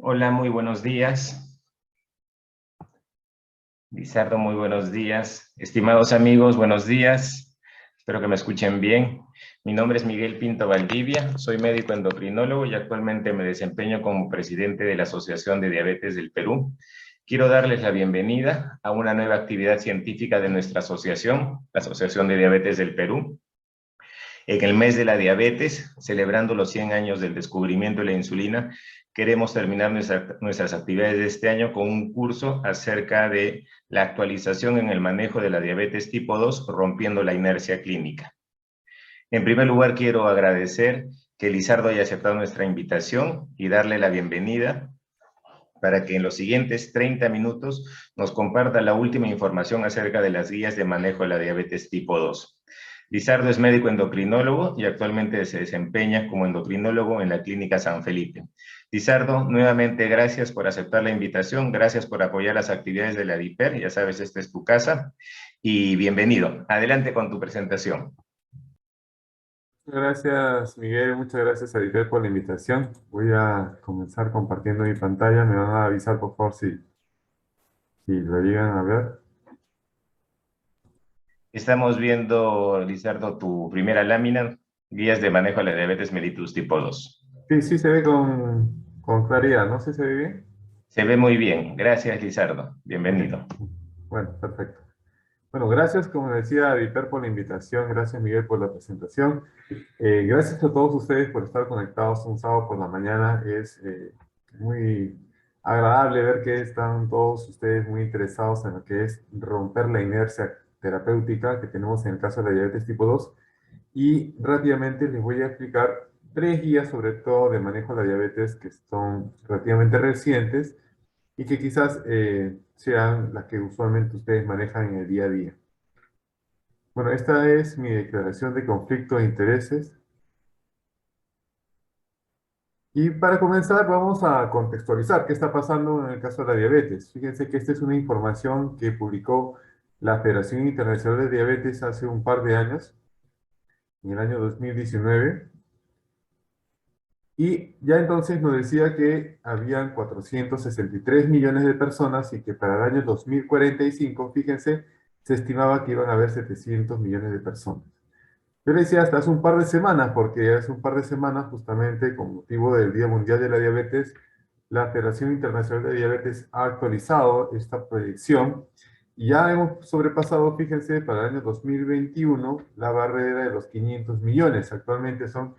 Hola, muy buenos días. Lizardo, muy buenos días. Estimados amigos, buenos días. Espero que me escuchen bien. Mi nombre es Miguel Pinto Valdivia, soy médico endocrinólogo y actualmente me desempeño como presidente de la Asociación de Diabetes del Perú. Quiero darles la bienvenida a una nueva actividad científica de nuestra asociación, la Asociación de Diabetes del Perú. En el mes de la diabetes, celebrando los 100 años del descubrimiento de la insulina, queremos terminar nuestras actividades de este año con un curso acerca de la actualización en el manejo de la diabetes tipo 2, rompiendo la inercia clínica. En primer lugar, quiero agradecer que Lizardo haya aceptado nuestra invitación y darle la bienvenida para que en los siguientes 30 minutos nos comparta la última información acerca de las guías de manejo de la diabetes tipo 2. Lizardo es médico endocrinólogo y actualmente se desempeña como endocrinólogo en la Clínica San Felipe. Lizardo, nuevamente gracias por aceptar la invitación, gracias por apoyar las actividades de la DIPER, ya sabes, esta es tu casa, y bienvenido. Adelante con tu presentación. Gracias, Miguel. Muchas gracias a Edith por la invitación. Voy a comenzar compartiendo mi pantalla. Me van a avisar, por favor, si lo llegan a ver. Estamos viendo, Lizardo, tu primera lámina, guías de manejo de la diabetes mellitus tipo 2. Sí, sí se ve con claridad, ¿no? ¿Sí se ve bien? Se ve muy bien. Gracias, Lizardo. Bienvenido. Bueno, perfecto. Bueno, gracias, como decía Edith, por la invitación. Gracias, Miguel, por la presentación. Gracias a todos ustedes por estar conectados un sábado por la mañana. Es muy agradable ver que están todos ustedes muy interesados en lo que es romper la inercia terapéutica que tenemos en el caso de la diabetes tipo 2. Y rápidamente les voy a explicar tres guías, sobre todo de manejo de la diabetes, que son relativamente recientes y que quizás sean las que usualmente ustedes manejan en el día a día. Bueno, esta es mi declaración de conflicto de intereses. Y para comenzar, vamos a contextualizar qué está pasando en el caso de la diabetes. Fíjense que esta es una información que publicó la Federación Internacional de Diabetes hace un par de años, en el año 2019. Y ya entonces nos decía que habían 463 millones de personas y que para el año 2045, fíjense, se estimaba que iban a haber 700 millones de personas. Yo le decía hasta hace un par de semanas, porque hace un par de semanas, justamente con motivo del Día Mundial de la Diabetes, la Federación Internacional de Diabetes ha actualizado esta proyección y ya hemos sobrepasado, fíjense, para el año 2021 la barrera de los 500 millones. Actualmente son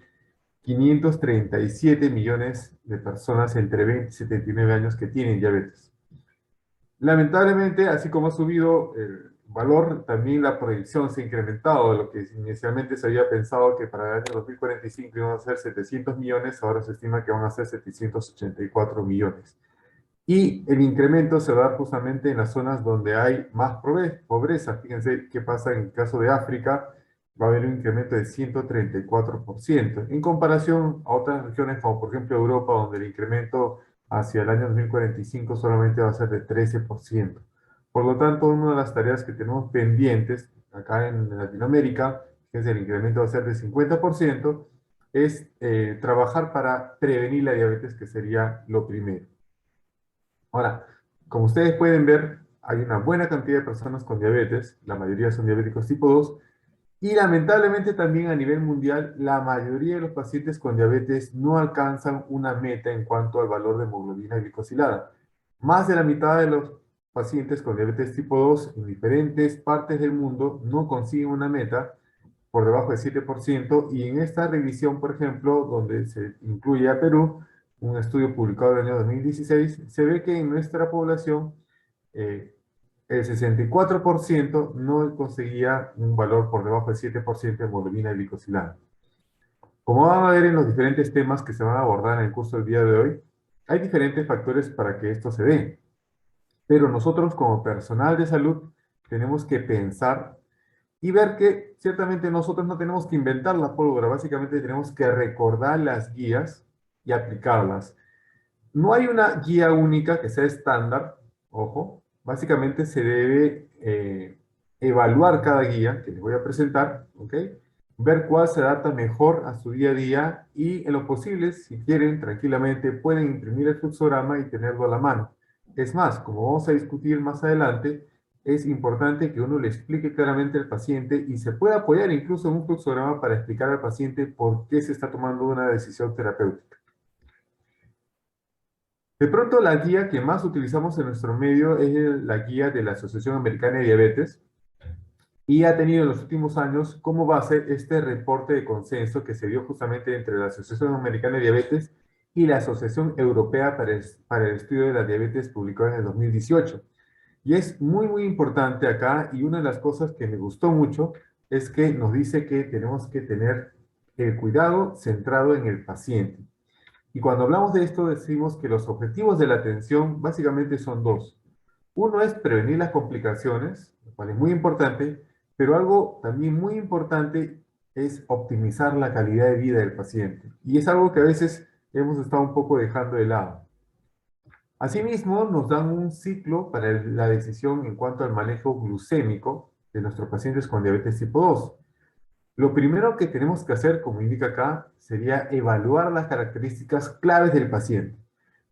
537 millones de personas entre 20 y 79 años que tienen diabetes. Lamentablemente, así como ha subido el valor, también la proyección se ha incrementado. De lo que inicialmente se había pensado que para el año 2045 iban a ser 700 millones, ahora se estima que van a ser 784 millones. Y el incremento se va a dar justamente en las zonas donde hay más pobreza. Fíjense qué pasa en el caso de África, va a haber un incremento de 134%, en comparación a otras regiones como por ejemplo Europa, donde el incremento hacia el año 2045 solamente va a ser de 13%. Por lo tanto, una de las tareas que tenemos pendientes acá en Latinoamérica, que es el incremento va a ser de 50%, es trabajar para prevenir la diabetes, que sería lo primero. Ahora, como ustedes pueden ver, hay una buena cantidad de personas con diabetes, la mayoría son diabéticos tipo 2, y lamentablemente también a nivel mundial, la mayoría de los pacientes con diabetes no alcanzan una meta en cuanto al valor de hemoglobina glicosilada. Más de la mitad de los pacientes con diabetes tipo 2 en diferentes partes del mundo no consiguen una meta por debajo del 7%, y en esta revisión, por ejemplo, donde se incluye a Perú, un estudio publicado en el año 2016, se ve que en nuestra población eh, el 64% no conseguía un valor por debajo del 7% de hemoglobina glicosilada. Como van a ver en los diferentes temas que se van a abordar en el curso del día de hoy, hay diferentes factores para que esto se dé, pero nosotros como personal de salud tenemos que pensar y ver que ciertamente nosotros no tenemos que inventar la pólvora, básicamente tenemos que recordar las guías y aplicarlas. No hay una guía única que sea estándar, ojo, básicamente se debe evaluar cada guía que les voy a presentar, ¿ok? ver cuál se adapta mejor a su día a día y en lo posible, si quieren, tranquilamente pueden imprimir el fluxograma y tenerlo a la mano. Es más, como vamos a discutir más adelante, es importante que uno le explique claramente al paciente y se pueda apoyar incluso en un fluxograma para explicar al paciente por qué se está tomando una decisión terapéutica. De pronto, la guía que más utilizamos en nuestro medio es la guía de la Asociación Americana de Diabetes, y ha tenido en los últimos años como base este reporte de consenso que se dio justamente entre la Asociación Americana de Diabetes y la Asociación Europea para el Estudio de la Diabetes, publicado en el 2018. Y es muy, muy importante acá, y una de las cosas que me gustó mucho es que nos dice que tenemos que tener el cuidado centrado en el paciente. Y cuando hablamos de esto decimos que los objetivos de la atención básicamente son dos. Uno es prevenir las complicaciones, lo cual es muy importante, pero algo también muy importante es optimizar la calidad de vida del paciente. Y es algo que a veces hemos estado un poco dejando de lado. Asimismo, nos dan un ciclo para la decisión en cuanto al manejo glucémico de nuestros pacientes con diabetes tipo 2. Lo primero que tenemos que hacer, como indica acá, sería evaluar las características claves del paciente,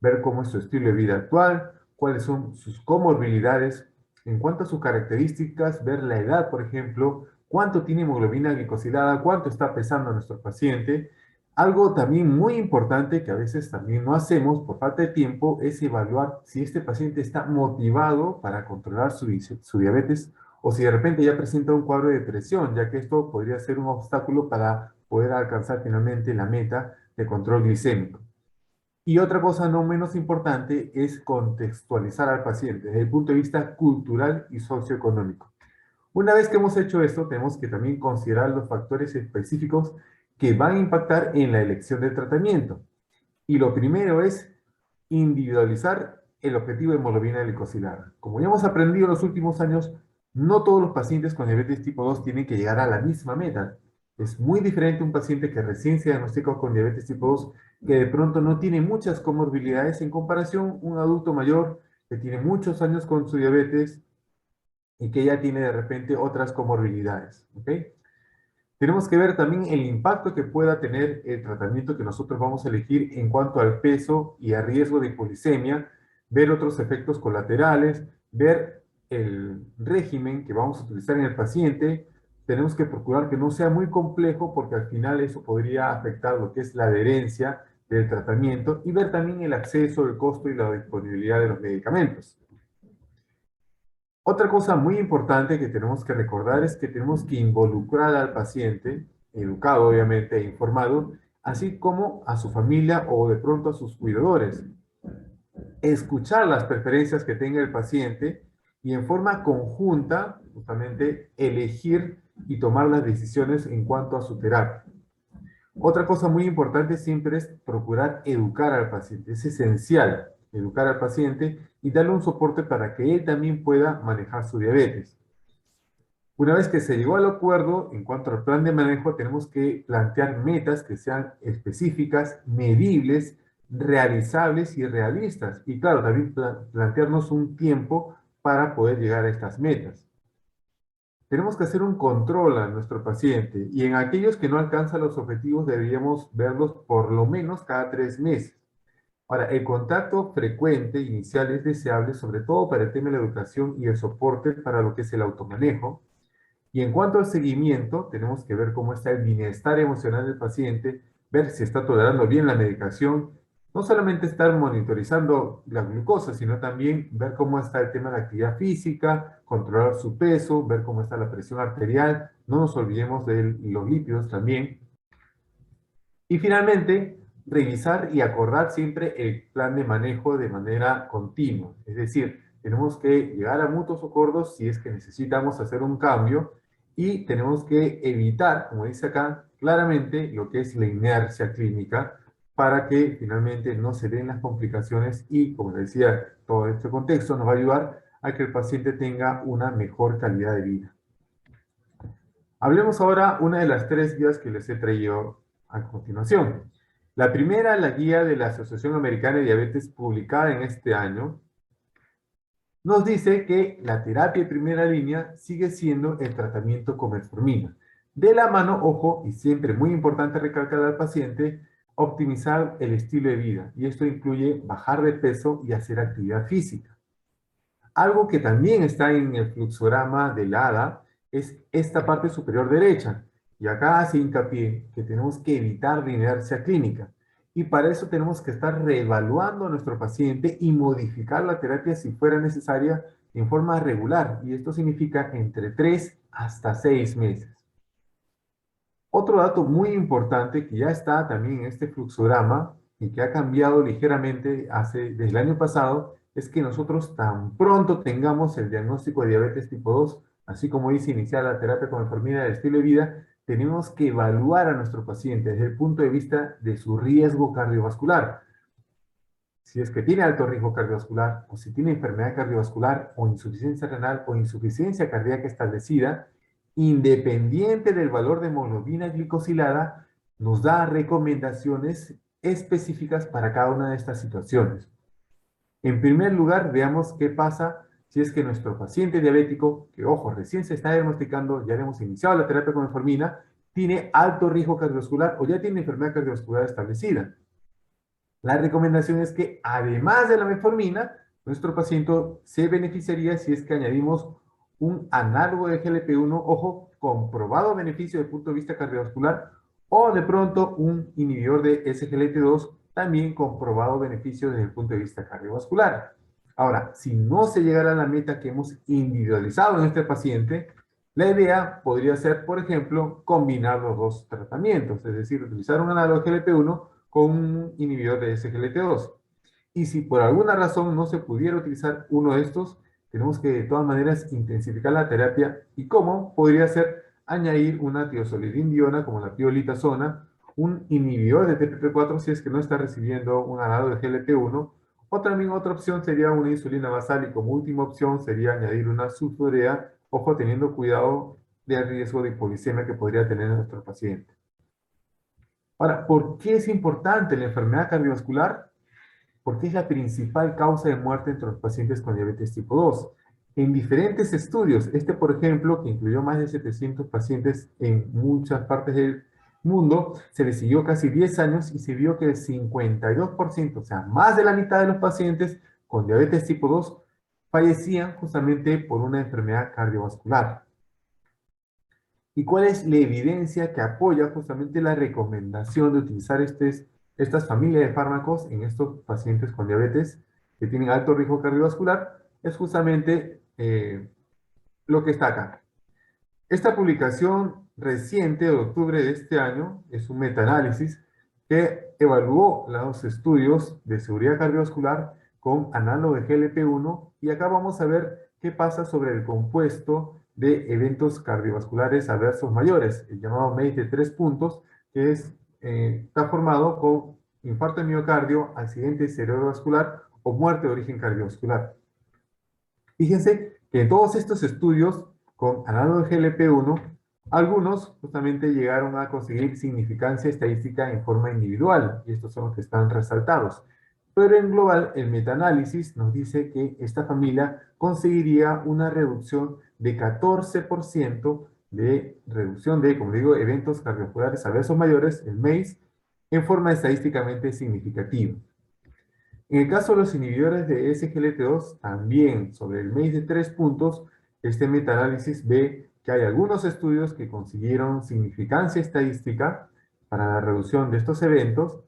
ver cómo es su estilo de vida actual, cuáles son sus comorbilidades, en cuanto a sus características, ver la edad, por ejemplo, cuánto tiene hemoglobina glicosilada, cuánto está pesando nuestro paciente. Algo también muy importante que a veces también no hacemos por falta de tiempo es evaluar si este paciente está motivado para controlar su diabetes o si de repente ya presenta un cuadro de depresión, ya que esto podría ser un obstáculo para poder alcanzar finalmente la meta de control glicémico. Y otra cosa no menos importante es contextualizar al paciente desde el punto de vista cultural y socioeconómico. Una vez que hemos hecho esto, tenemos que también considerar los factores específicos que van a impactar en la elección del tratamiento. Y lo primero es individualizar el objetivo de hemoglobina glicosilada. Como ya hemos aprendido en los últimos años, no todos los pacientes con diabetes tipo 2 tienen que llegar a la misma meta. Es muy diferente un paciente que recién se diagnostica con diabetes tipo 2, que de pronto no tiene muchas comorbilidades en comparación a un adulto mayor que tiene muchos años con su diabetes y que ya tiene de repente otras comorbilidades. ¿Ok? Tenemos que ver también el impacto que pueda tener el tratamiento que nosotros vamos a elegir en cuanto al peso y a riesgo de hipoglicemia, ver otros efectos colaterales, ver el régimen que vamos a utilizar en el paciente. Tenemos que procurar que no sea muy complejo porque al final eso podría afectar lo que es la adherencia del tratamiento y ver también el acceso, el costo y la disponibilidad de los medicamentos. Otra cosa muy importante que tenemos que recordar es que tenemos que involucrar al paciente, educado obviamente e informado, así como a su familia o de pronto a sus cuidadores. Escuchar las preferencias que tenga el paciente y en forma conjunta, justamente, elegir y tomar las decisiones en cuanto a su terapia. Otra cosa muy importante siempre es procurar educar al paciente. Es esencial educar al paciente y darle un soporte para que él también pueda manejar su diabetes. Una vez que se llegó al acuerdo en cuanto al plan de manejo, tenemos que plantear metas que sean específicas, medibles, realizables y realistas. Y claro, también plantearnos un tiempo para poder llegar a estas metas. Tenemos que hacer un control a nuestro paciente y en aquellos que no alcanzan los objetivos deberíamos verlos por lo menos cada 3 meses. Ahora, el contacto frecuente inicial es deseable, sobre todo para el tema de la educación y el soporte para lo que es el automanejo. Y en cuanto al seguimiento, tenemos que ver cómo está el bienestar emocional del paciente, ver si está tolerando bien la medicación, no solamente estar monitorizando la glucosa, sino también ver cómo está el tema de la actividad física, controlar su peso, ver cómo está la presión arterial, no nos olvidemos de los lípidos también. Y finalmente, revisar y acordar siempre el plan de manejo de manera continua. Es decir, tenemos que llegar a mutuos acuerdos si es que necesitamos hacer un cambio y tenemos que evitar, como dice acá, claramente lo que es la inercia clínica para que finalmente no se den las complicaciones y, como decía, todo este contexto nos va a ayudar a que el paciente tenga una mejor calidad de vida. Hablemos ahora una de las 3 guías que les he traído a continuación. La primera, la guía de la Asociación Americana de Diabetes publicada en este año, nos dice que la terapia de primera línea sigue siendo el tratamiento con metformina. De la mano, ojo, y siempre muy importante recalcar al paciente, optimizar el estilo de vida. Y esto incluye bajar de peso y hacer actividad física. Algo que también está en el fluxograma del ADA es esta parte superior derecha. Y acá hace hincapié que tenemos que evitar la inercia clínica. Y para eso tenemos que estar reevaluando a nuestro paciente y modificar la terapia si fuera necesaria en forma regular. Y esto significa entre 3 hasta 6 meses. Otro dato muy importante que ya está también en este fluxograma y que ha cambiado ligeramente desde el año pasado es que nosotros tan pronto tengamos el diagnóstico de diabetes tipo 2, así como dice iniciar la terapia con enfermedad del estilo de vida, tenemos que evaluar a nuestro paciente desde el punto de vista de su riesgo cardiovascular. Si es que tiene alto riesgo cardiovascular o si tiene enfermedad cardiovascular o insuficiencia renal o insuficiencia cardíaca establecida, independiente del valor de hemoglobina glicosilada, nos da recomendaciones específicas para cada una de estas situaciones. En primer lugar, veamos qué pasa si es que nuestro paciente diabético, que ojo, recién se está diagnosticando, ya le hemos iniciado la terapia con metformina, tiene alto riesgo cardiovascular o ya tiene enfermedad cardiovascular establecida. La recomendación es que además de la metformina, nuestro paciente se beneficiaría si es que añadimos un análogo de GLP-1, ojo, comprobado beneficio desde el punto de vista cardiovascular, o de pronto un inhibidor de SGLT2, también comprobado beneficio desde el punto de vista cardiovascular. Ahora, si no se llegara a la meta que hemos individualizado en este paciente, la idea podría ser, por ejemplo, combinar los dos tratamientos, es decir, utilizar un análogo de GLP-1 con un inhibidor de SGLT2. Y si por alguna razón no se pudiera utilizar uno de estos, tenemos que de todas maneras intensificar la terapia. ¿Y cómo? Podría ser añadir una tiosolidindiona como la tiolitazona, un inhibidor de TPP4 si es que no está recibiendo un análogo de GLP-1, o también otra opción sería una insulina basal y como última opción sería añadir una sulfurea, ojo, teniendo cuidado del riesgo de hipoglicemia que podría tener nuestro paciente. Ahora, ¿por qué es importante la enfermedad cardiovascular? Porque es la principal causa de muerte entre los pacientes con diabetes tipo 2. En diferentes estudios, por ejemplo, que incluyó más de 700 pacientes en muchas partes del mundo, se les siguió casi 10 años y se vio que el 52%, o sea, más de la mitad de los pacientes con diabetes tipo 2 fallecían justamente por una enfermedad cardiovascular. ¿Y cuál es la evidencia que apoya justamente la recomendación de utilizar estas familias de fármacos en estos pacientes con diabetes que tienen alto riesgo cardiovascular? Es justamente lo que está acá. Esta publicación reciente de octubre de este año es un metaanálisis que evaluó los estudios de seguridad cardiovascular con análogo de GLP-1 y acá vamos a ver qué pasa sobre el compuesto de eventos cardiovasculares adversos mayores, el llamado MACE de 3 puntos, que está formado con infarto de miocardio, accidente cerebrovascular o muerte de origen cardiovascular. Fíjense que en todos estos estudios con análogo de GLP-1, algunos justamente llegaron a conseguir significancia estadística en forma individual, y estos son los que están resaltados. Pero en global, el metaanálisis nos dice que esta familia conseguiría una reducción de 14% de reducción de, como digo, eventos cardiovasculares adversos mayores, el MACE, en forma estadísticamente significativa. En el caso de los inhibidores de SGLT2, también sobre el MACE de 3 puntos, este metaanálisis ve que hay algunos estudios que consiguieron significancia estadística para la reducción de estos eventos,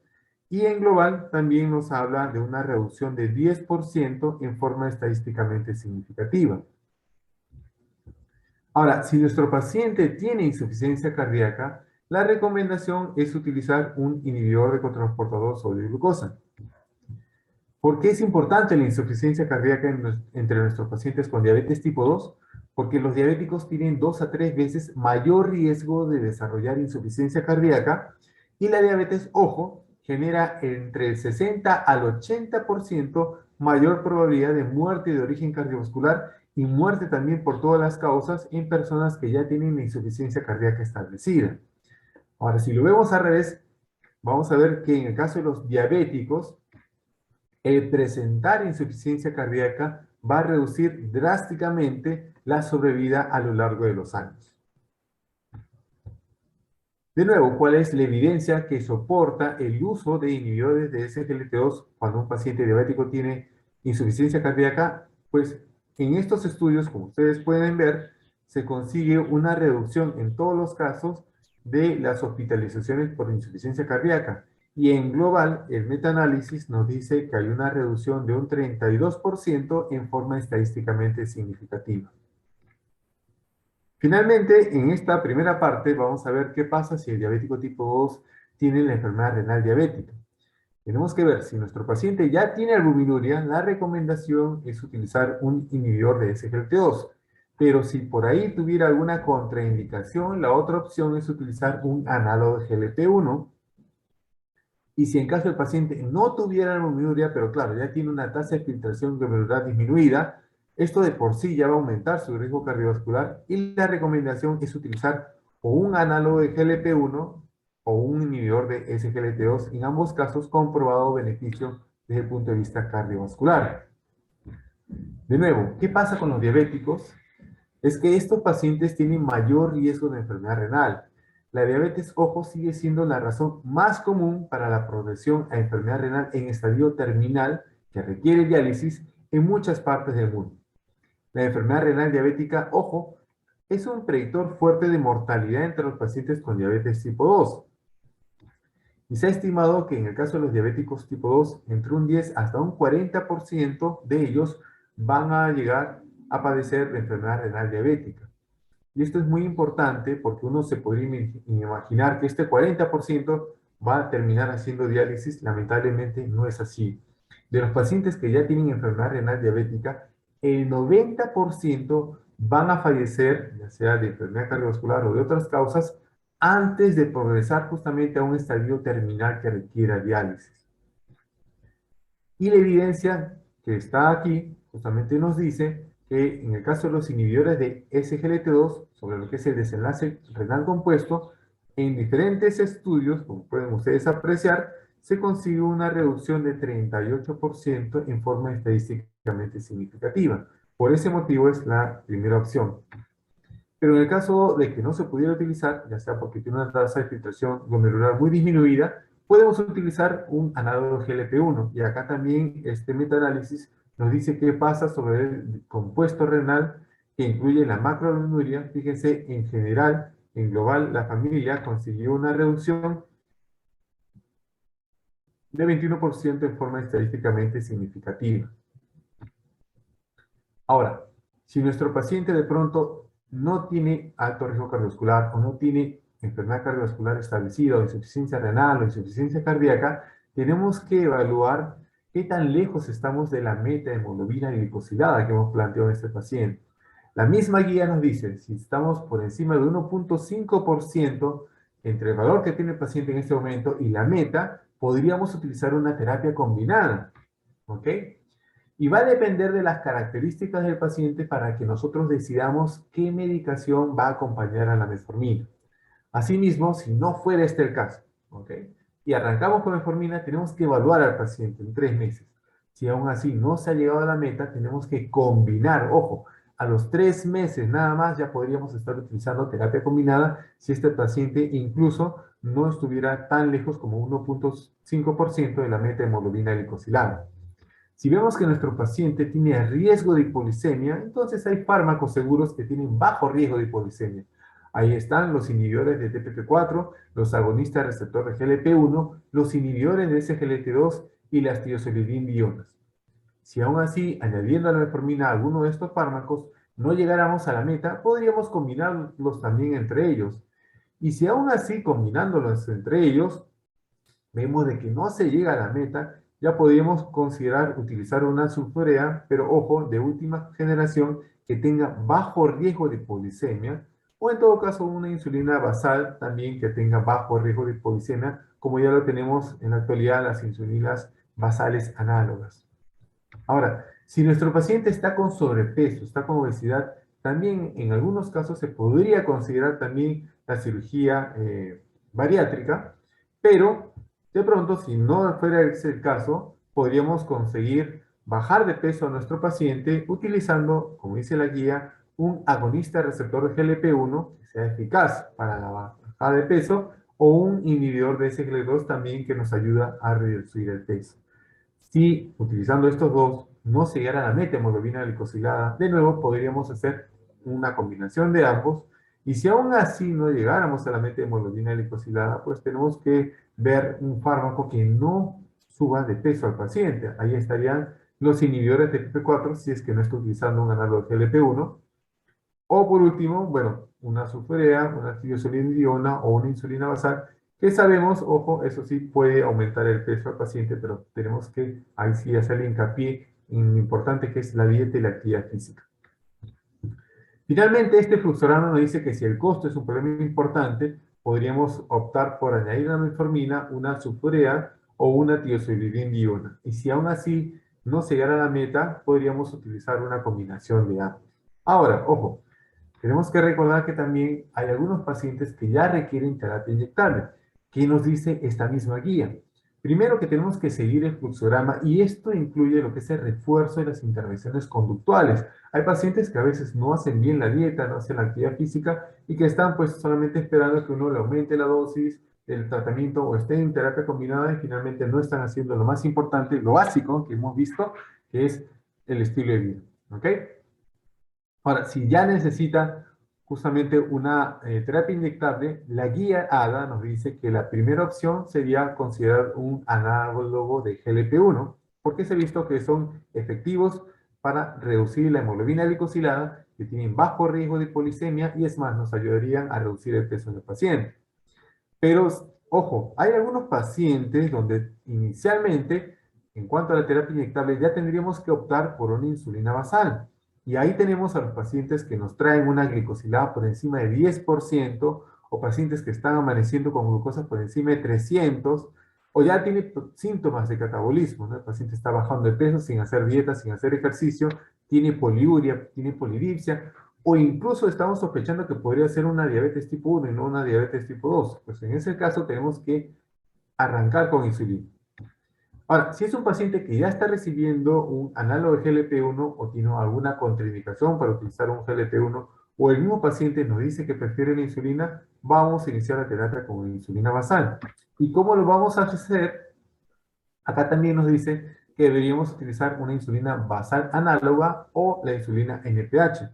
y en global también nos habla de una reducción de 10% en forma estadísticamente significativa. Ahora, si nuestro paciente tiene insuficiencia cardíaca, la recomendación es utilizar un inhibidor de cotransportador sodio de glucosa. ¿Por qué es importante la insuficiencia cardíaca entre nuestros pacientes con diabetes tipo 2? Porque los diabéticos tienen 2 a 3 veces mayor riesgo de desarrollar insuficiencia cardíaca y la diabetes, ojo, genera entre el 60 al 80% mayor probabilidad de muerte de origen cardiovascular y muerte también por todas las causas en personas que ya tienen la insuficiencia cardíaca establecida. Ahora, si lo vemos al revés, vamos a ver que en el caso de los diabéticos, el presentar insuficiencia cardíaca va a reducir drásticamente la sobrevida a lo largo de los años. De nuevo, ¿cuál es la evidencia que soporta el uso de inhibidores de SGLT2 cuando un paciente diabético tiene insuficiencia cardíaca? Pues en estos estudios, como ustedes pueden ver, se consigue una reducción en todos los casos de las hospitalizaciones por insuficiencia cardíaca. Y en global, el metaanálisis nos dice que hay una reducción de un 32% en forma estadísticamente significativa. Finalmente, en esta primera parte vamos a ver qué pasa si el diabético tipo 2 tiene la enfermedad renal diabética. Tenemos que ver si nuestro paciente ya tiene albuminuria, la recomendación es utilizar un inhibidor de SGLT2. Pero si por ahí tuviera alguna contraindicación, la otra opción es utilizar un análogo de GLP-1. Y si en caso el paciente no tuviera albuminuria, pero claro, ya tiene una tasa de filtración glomerular disminuida, esto de por sí ya va a aumentar su riesgo cardiovascular y la recomendación es utilizar o un análogo de GLP-1 o un inhibidor de SGLT2, en ambos casos comprobado beneficio desde el punto de vista cardiovascular. De nuevo, ¿qué pasa con los diabéticos? Es que estos pacientes tienen mayor riesgo de enfermedad renal. La diabetes, ojo, sigue siendo la razón más común para la progresión a enfermedad renal en estadio terminal que requiere diálisis en muchas partes del mundo. La enfermedad renal diabética, ojo, es un predictor fuerte de mortalidad entre los pacientes con diabetes tipo 2. Y se ha estimado que en el caso de los diabéticos tipo 2, entre un 10 hasta un 40% de ellos van a llegar a padecer de enfermedad renal diabética. Y esto es muy importante porque uno se podría imaginar que este 40% va a terminar haciendo diálisis. Lamentablemente no es así. De los pacientes que ya tienen enfermedad renal diabética, el 90% van a fallecer, ya sea de enfermedad cardiovascular o de otras causas, antes de progresar justamente a un estadio terminal que requiera diálisis. Y la evidencia que está aquí justamente nos dice que en el caso de los inhibidores de SGLT2, sobre lo que es el desenlace renal compuesto, en diferentes estudios, como pueden ustedes apreciar, se consigue una reducción de 38% en forma estadísticamente significativa. Por ese motivo es la primera opción. Pero en el caso de que no se pudiera utilizar, ya sea porque tiene una tasa de filtración glomerular muy disminuida, podemos utilizar un análogo GLP-1. Y acá también este metaanálisis nos dice qué pasa sobre el compuesto renal que incluye la macroalbuminuria. Fíjense, en general, en global, la familia consiguió una reducción de 21% en forma estadísticamente significativa. Ahora, si nuestro paciente de pronto no tiene alto riesgo cardiovascular o no tiene enfermedad cardiovascular establecida o insuficiencia renal o insuficiencia cardíaca, tenemos que evaluar qué tan lejos estamos de la meta de hemoglobina glicosilada que hemos planteado en este paciente. La misma guía nos dice, si estamos por encima de 1.5% entre el valor que tiene el paciente en este momento y la meta, podríamos utilizar una terapia combinada. ¿Ok? Y va a depender de las características del paciente para que nosotros decidamos qué medicación va a acompañar a la metformina. Asimismo, si no fuera este el caso, ¿ok? Y arrancamos con metformina, tenemos que evaluar al paciente en 3 meses. Si aún así no se ha llegado a la meta, tenemos que combinar. Ojo, a los 3 meses nada más ya podríamos estar utilizando terapia combinada si este paciente incluso no estuviera tan lejos como 1.5% de la meta de hemoglobina glicosilada. Si vemos que nuestro paciente tiene riesgo de hipoglicemia, entonces hay fármacos seguros que tienen bajo riesgo de hipoglicemia. Ahí están los inhibidores de TPP4, los agonistas receptor de GLP-1, los inhibidores de SGLT2 y las tiosolidindionas. Si aún así, añadiendo a la metformina alguno de estos fármacos, no llegáramos a la meta, podríamos combinarlos también entre ellos. Y si aún así, combinándolos entre ellos, vemos de que no se llega a la meta, ya podríamos considerar utilizar una sulfurea, pero ojo, de última generación, que tenga bajo riesgo de hipoglicemia, o en todo caso una insulina basal también que tenga bajo riesgo de hipoglicemia, como ya lo tenemos en la actualidad las insulinas basales análogas. Ahora, si nuestro paciente está con sobrepeso, está con obesidad, también en algunos casos se podría considerar también la cirugía bariátrica, pero de pronto, si no fuera ese el caso, podríamos conseguir bajar de peso a nuestro paciente utilizando, como dice la guía, un agonista receptor de GLP-1 que sea eficaz para la bajada de peso o un inhibidor de SGLT2 también que nos ayuda a reducir el peso. Si utilizando estos dos no se llegara a la meta hemoglobina glicosilada, de nuevo podríamos hacer una combinación de ambos. Y si aún así no llegáramos a la meta hemoglobina glicosilada, pues tenemos que ver un fármaco que no suba de peso al paciente. Ahí estarían los inhibidores de PP4 si es que no está utilizando un análogo de GLP-1. O por último, bueno, una sulfurea, una tirosolidina o una insulina basal, que sabemos, ojo, eso sí puede aumentar el peso al paciente, pero tenemos que ahí sí hacerle hincapié en lo importante que es la dieta y la actividad física. Finalmente, este fluxograma nos dice que si el costo es un problema importante, podríamos optar por añadir a la metformina una sulfurea o una tirosolidina. Y si aún así no se llegara a la meta, podríamos utilizar una combinación de ambos. Ahora, ojo, tenemos que recordar que también hay algunos pacientes que ya requieren terapia inyectable. ¿Qué nos dice esta misma guía? Primero que tenemos que seguir el fluxograma y esto incluye lo que es el refuerzo de las intervenciones conductuales. Hay pacientes que a veces no hacen bien la dieta, no hacen la actividad física y que están pues solamente esperando que uno le aumente la dosis del tratamiento o estén en terapia combinada y finalmente no están haciendo lo más importante, lo básico que hemos visto, que es el estilo de vida. ¿Ok? Ahora, si ya necesita justamente una terapia inyectable, la guía ADA nos dice que la primera opción sería considerar un análogo de GLP-1, porque se ha visto que son efectivos para reducir la hemoglobina glicosilada, que tienen bajo riesgo de polisemia y es más, nos ayudarían a reducir el peso del paciente. Pero, ojo, hay algunos pacientes donde inicialmente, en cuanto a la terapia inyectable, ya tendríamos que optar por una insulina basal. Y ahí tenemos a los pacientes que nos traen una glicosilada por encima de 10%, o pacientes que están amaneciendo con glucosa por encima de 300, o ya tiene síntomas de catabolismo, ¿no? El paciente está bajando de peso sin hacer dieta, sin hacer ejercicio, tiene poliuria, tiene polidipsia, o incluso estamos sospechando que podría ser una diabetes tipo 1 y no una diabetes tipo 2. Pues en ese caso tenemos que arrancar con insulina. Ahora, si es un paciente que ya está recibiendo un análogo de GLP-1 o tiene alguna contraindicación para utilizar un GLP-1 o el mismo paciente nos dice que prefiere la insulina, vamos a iniciar la terapia con insulina basal. ¿Y cómo lo vamos a hacer? Acá también nos dice que deberíamos utilizar una insulina basal análoga o la insulina NPH.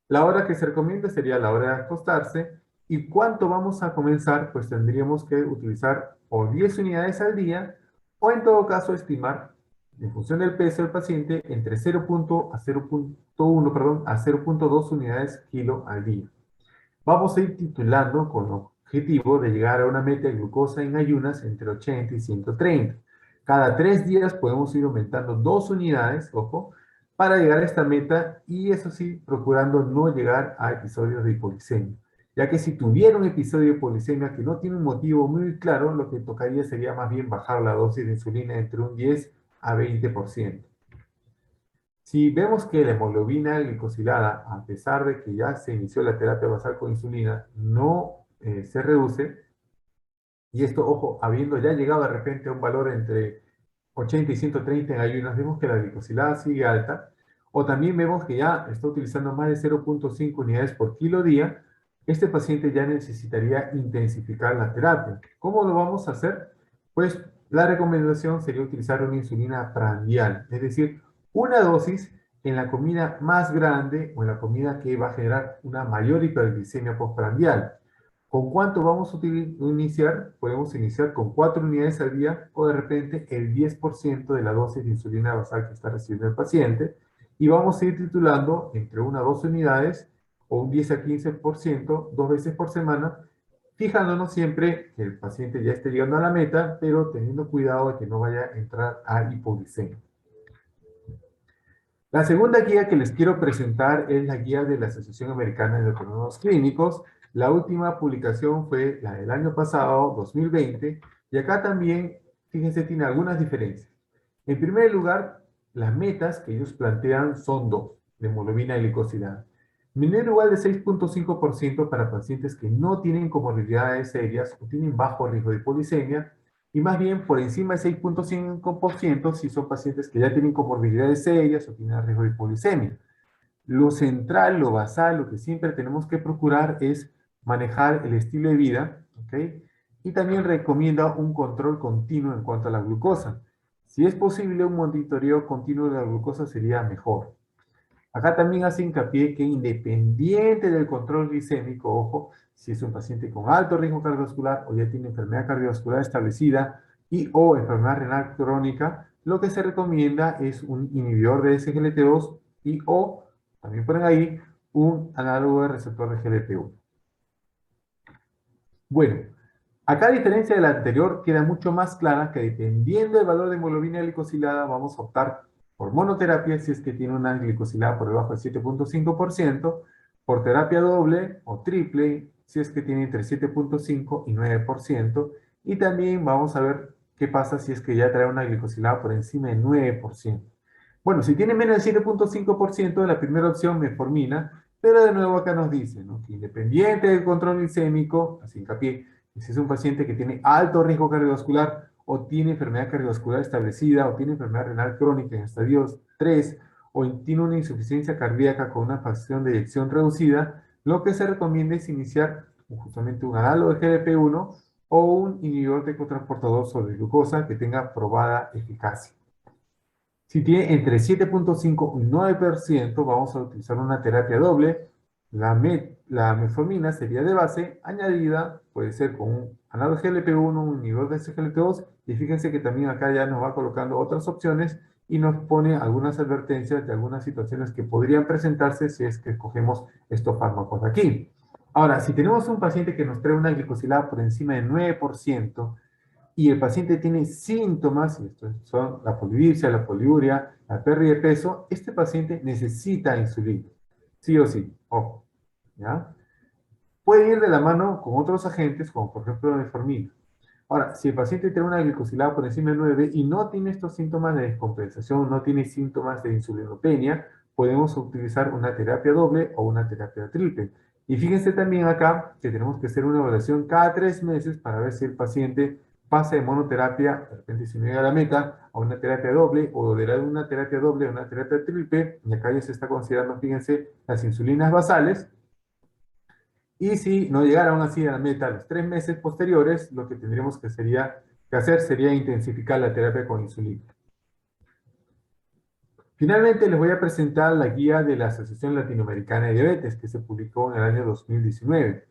La hora que se recomienda sería la hora de acostarse. ¿Y cuánto vamos a comenzar? Pues tendríamos que utilizar o 10 unidades al día o en todo caso estimar, en función del peso del paciente, entre 0.1, perdón, a 0.2 unidades kilo al día. Vamos a ir titulando con el objetivo de llegar a una meta de glucosa en ayunas entre 80 y 130. Cada 3 días podemos ir aumentando 2 unidades, ojo, para llegar a esta meta y eso sí, procurando no llegar a episodios de hipoglicemia. Ya que si tuviera un episodio de hipoglicemia que no tiene un motivo muy claro, lo que tocaría sería más bien bajar la dosis de insulina entre un 10 a 20%. Si vemos que la hemoglobina glicosilada, a pesar de que ya se inició la terapia basal con insulina, no se reduce, y esto, ojo, habiendo ya llegado de repente a un valor entre 80 y 130 en ayunas, vemos que la glicosilada sigue alta, o también vemos que ya está utilizando más de 0.5 unidades por kilo día, este paciente ya necesitaría intensificar la terapia. ¿Cómo lo vamos a hacer? Pues la recomendación sería utilizar una insulina prandial, es decir, una dosis en la comida más grande o en la comida que va a generar una mayor hiperglicemia postprandial. ¿Con cuánto vamos a iniciar? Podemos iniciar con 4 unidades al día o de repente el 10% de la dosis de insulina basal que está recibiendo el paciente. Y vamos a ir titulando entre 1 a 2 unidades o un 10 a 15%, 2 veces por semana, fijándonos siempre que el paciente ya esté llegando a la meta, pero teniendo cuidado de que no vaya a entrar a hipoglicemia. La segunda guía que les quiero presentar es la guía de la Asociación Americana de Endocrinologos Clínicos. La última publicación fue la del año pasado, 2020, y acá también, fíjense, tiene algunas diferencias. En primer lugar, las metas que ellos plantean son dos, de hemoglobina glicosilada. Menor igual de 6.5% para pacientes que no tienen comorbilidades serias o tienen bajo riesgo de polisemia, y más bien por encima de 6.5% si son pacientes que ya tienen comorbilidades serias o tienen riesgo de polisemia. Lo central, lo basal, lo que siempre tenemos que procurar es manejar el estilo de vida, ¿ok? y también recomienda un control continuo en cuanto a la glucosa. Si es posible, un monitoreo continuo de la glucosa sería mejor. Acá también hace hincapié que independiente del control glicémico, ojo, si es un paciente con alto riesgo cardiovascular o ya tiene enfermedad cardiovascular establecida y o enfermedad renal crónica, lo que se recomienda es un inhibidor de SGLT2 y o, también ponen ahí, un análogo de receptor de GLP-1. Bueno, acá a diferencia de la anterior, queda mucho más clara que dependiendo del valor de hemoglobina glicosilada, vamos a optar por monoterapia si es que tiene una glicosilada por debajo del 7.5%, por terapia doble o triple si es que tiene entre 7.5 y 9%, y también vamos a ver qué pasa si es que ya trae una glicosilada por encima del 9%. Bueno, si tiene menos del 7.5%, la primera opción, metformina, pero de nuevo acá nos dice, ¿no?, que independiente del control glicémico, así hincapié, si es un paciente que tiene alto riesgo cardiovascular o tiene enfermedad cardiovascular establecida o tiene enfermedad renal crónica en estadios 3 o tiene una insuficiencia cardíaca con una fracción de eyección reducida, lo que se recomienda es iniciar justamente un análogo de GLP-1 o un inhibidor de cotransportador sobre glucosa que tenga probada eficacia. Si tiene entre 7.5 y 9%, vamos a utilizar una terapia doble. La metformina sería de base, añadida, puede ser con un análogo GLP-1, un inhibidor de SGLT2, y fíjense que también acá ya nos va colocando otras opciones y nos pone algunas advertencias de algunas situaciones que podrían presentarse si es que escogemos estos fármacos de aquí. Ahora, si tenemos un paciente que nos trae una glicosilada por encima del 9%, y el paciente tiene síntomas, y estos son la polidipsia, la poliuria, la pérdida de peso, este paciente necesita insulina, sí o sí, ojo, ¿ya? Puede ir de la mano con otros agentes, como por ejemplo la metformina. Ahora, si el paciente tiene una glicosilada por encima de 9 y no tiene estos síntomas de descompensación, no tiene síntomas de insulinopenia, podemos utilizar una terapia doble o una terapia triple. Y fíjense también acá que tenemos que hacer una evaluación cada 3 meses para ver si el paciente pasa de monoterapia, de repente si no llega a la meta, a una terapia doble o de una terapia doble a una terapia triple. Y acá ya se está considerando, fíjense, las insulinas basales. Y si no llegara aún así a la meta a los 3 meses posteriores, lo que tendríamos que hacer sería intensificar la terapia con insulina. Finalmente, les voy a presentar la guía de la Asociación Latinoamericana de Diabetes, que se publicó en el año 2019.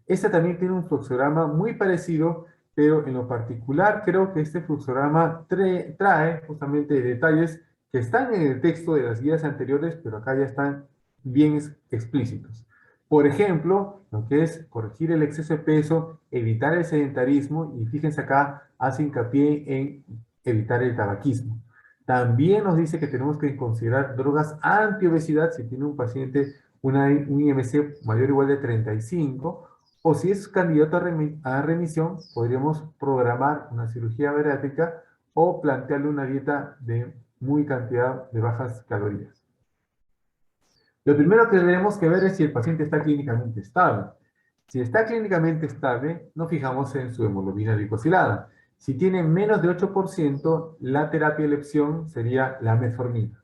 Esta también tiene un fluxograma muy parecido, pero en lo particular creo que este fluxograma trae justamente detalles que están en el texto de las guías anteriores, pero acá ya están bien explícitos. Por ejemplo, lo que es corregir el exceso de peso, evitar el sedentarismo, y fíjense acá, hace hincapié en evitar el tabaquismo. También nos dice que tenemos que considerar drogas antiobesidad si tiene un paciente un IMC mayor o igual de 35, o si es candidato a remisión, podríamos programar una cirugía bariátrica o plantearle una dieta de muy cantidad de bajas calorías. Lo primero que tenemos que ver es si el paciente está clínicamente estable. Si está clínicamente estable, nos fijamos en su hemoglobina glicosilada. Si tiene menos de 8%, la terapia de elección sería la metformina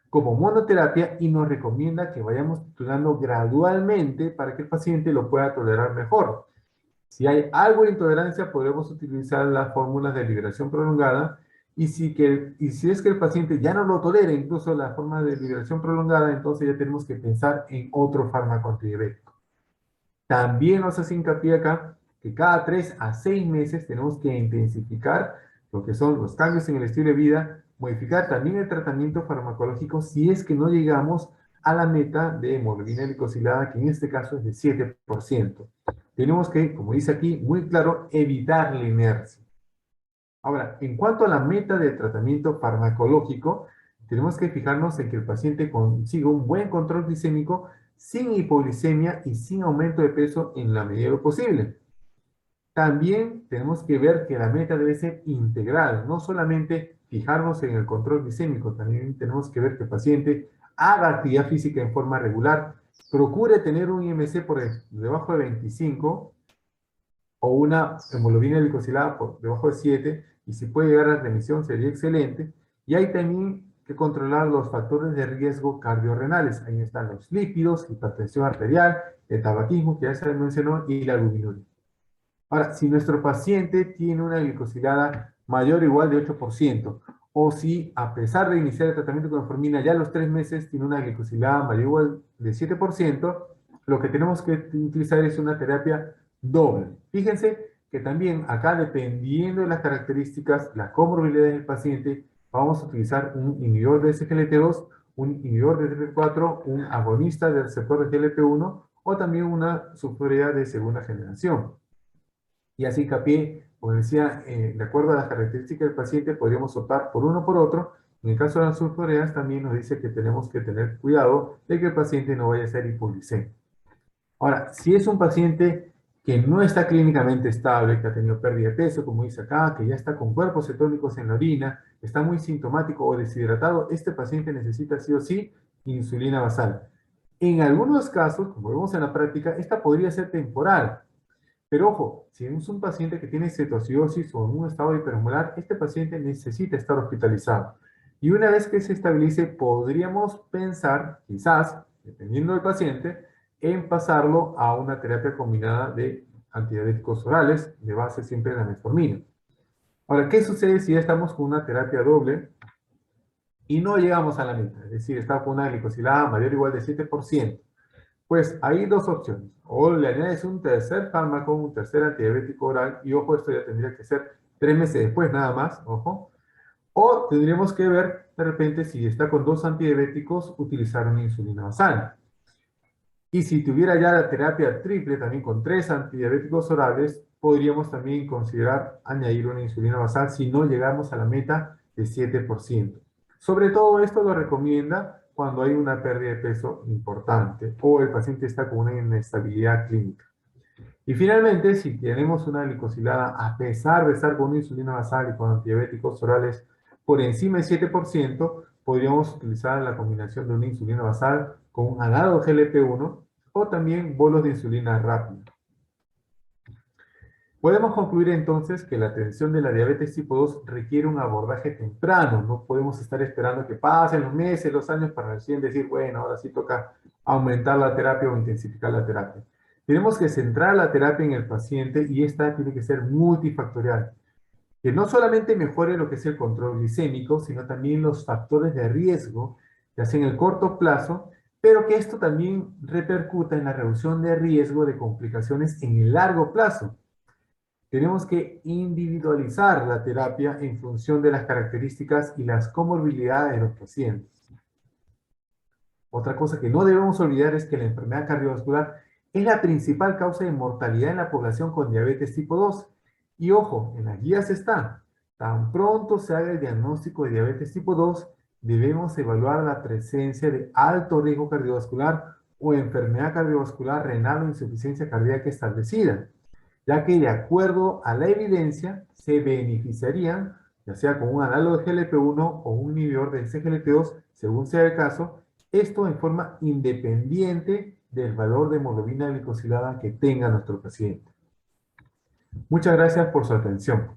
como monoterapia y nos recomienda que vayamos titulando gradualmente para que el paciente lo pueda tolerar mejor. Si hay algo de intolerancia, podemos utilizar las fórmulas de liberación prolongada y si es que el paciente ya no lo tolera, incluso la forma de liberación prolongada, entonces ya tenemos que pensar en otro fármaco antidiabético. También nos hace hincapié acá que cada 3 a 6 meses tenemos que intensificar lo que son los cambios en el estilo de vida, modificar también el tratamiento farmacológico si es que no llegamos a la meta de hemoglobina glicosilada, que en este caso es de 7%. Tenemos que, como dice aquí, muy claro, evitar la inercia. Ahora, en cuanto a la meta del tratamiento farmacológico, tenemos que fijarnos en que el paciente consiga un buen control glicémico sin hipoglicemia y sin aumento de peso en la medida de lo posible. También tenemos que ver que la meta debe ser integral, no solamente fijarnos en el control glicémico, también tenemos que ver que el paciente haga actividad física en forma regular, procure tener un IMC por debajo de 25 o una hemoglobina glicosilada por debajo de 7, y si puede llegar a remisión sería excelente. Y hay también que controlar los factores de riesgo cardiorrenales. Ahí están los lípidos, hipertensión arterial, el tabaquismo, que ya se mencionó, y la albuminuria. Ahora, si nuestro paciente tiene una glicosilada mayor o igual de 8%, o si a pesar de iniciar el tratamiento con metformina ya a los 3 meses tiene una glicosilada mayor o igual de 7%, lo que tenemos que utilizar es una terapia doble. Fíjense que también acá, dependiendo de las características, las comorbilidades del paciente, vamos a utilizar un inhibidor de SGLT2, un inhibidor de TP4, un agonista del receptor de GLP-1 o también una sulforida de segunda generación. Y así hincapié, como decía, de acuerdo a las características del paciente, podríamos optar por uno o por otro. En el caso de las sulforeas, también nos dice que tenemos que tener cuidado de que el paciente no vaya a ser hipoglicémico. Ahora, si es un paciente que no está clínicamente estable, que ha tenido pérdida de peso, como dice acá, que ya está con cuerpos cetónicos en la orina, está muy sintomático o deshidratado, este paciente necesita sí o sí insulina basal. En algunos casos, como vemos en la práctica, esta podría ser temporal. Pero ojo, si es un paciente que tiene cetoacidosis o en un estado hipermolar, este paciente necesita estar hospitalizado. Y una vez que se estabilice, podríamos pensar, quizás, dependiendo del paciente, en pasarlo a una terapia combinada de antidiabéticos orales, de base siempre de la metformina. Ahora, ¿qué sucede si ya estamos con una terapia doble y no llegamos a la meta? Es decir, está con una glicosilada mayor o igual de 7%. Pues hay dos opciones. O le añades un tercer fármaco, un tercer antidiabético oral, y ojo, esto ya tendría que ser 3 meses después nada más, ojo. O tendríamos que ver, de repente, si está con dos antidiabéticos, utilizar una insulina basal. Y si tuviera ya la terapia triple, también con 3 antidiabéticos orales, podríamos también considerar añadir una insulina basal si no llegamos a la meta de 7%. Sobre todo esto lo recomienda cuando hay una pérdida de peso importante o el paciente está con una inestabilidad clínica. Y finalmente, si tenemos una glicosilada, a pesar de estar con una insulina basal y con antidiabéticos orales por encima del 7%, podríamos utilizar la combinación de una insulina basal con un análogo GLP-1 o también bolos de insulina rápida. Podemos concluir entonces que la atención de la diabetes tipo 2 requiere un abordaje temprano. No podemos estar esperando que pasen los meses, los años para recién decir, bueno, ahora sí toca aumentar la terapia o intensificar la terapia. Tenemos que centrar la terapia en el paciente y esta tiene que ser multifactorial. Que no solamente mejore lo que es el control glicémico, sino también los factores de riesgo que hacen el corto plazo, pero que esto también repercuta en la reducción de riesgo de complicaciones en el largo plazo. Tenemos que individualizar la terapia en función de las características y las comorbilidades de los pacientes. Otra cosa que no debemos olvidar es que la enfermedad cardiovascular es la principal causa de mortalidad en la población con diabetes tipo 2. Y ojo, en las guías está, tan pronto se haga el diagnóstico de diabetes tipo 2, debemos evaluar la presencia de alto riesgo cardiovascular o enfermedad cardiovascular renal o insuficiencia cardíaca establecida, ya que de acuerdo a la evidencia se beneficiarían, ya sea con un análogo de GLP-1 o un inhibidor de SGLT2, según sea el caso, esto en forma independiente del valor de hemoglobina glicosilada que tenga nuestro paciente. Muchas gracias por su atención.